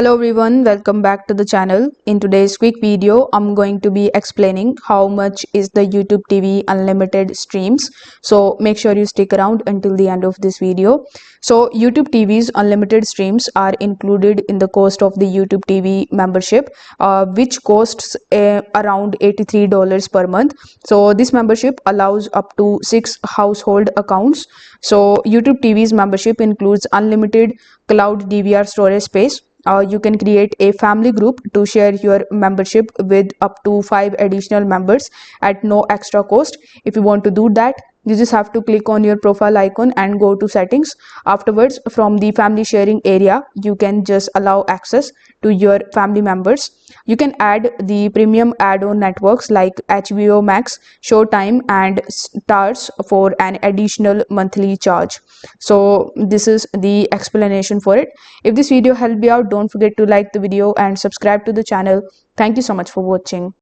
Hello everyone, welcome back to the channel. In today's quick video, I'm going to be explaining how much is the YouTube TV unlimited streams. So make sure you stick around until the end of this video. So YouTube TV's unlimited streams are included in the cost of the YouTube TV membership, which costs around $83 per month. So this membership allows up to 6 household accounts. So YouTube TV's membership includes unlimited cloud DVR storage space. You can create a family group to share your membership with up to 5 additional members at no extra cost. If you want to do that, you just have to click on your profile icon and go to settings. Afterwards, from the family sharing area, you can just allow access to your family members. You can add the premium add-on networks like HBO Max, Showtime and Stars for an additional monthly charge. So this is the explanation for it. If this video helped you out, don't forget to like the video and subscribe to the channel. Thank you so much for watching.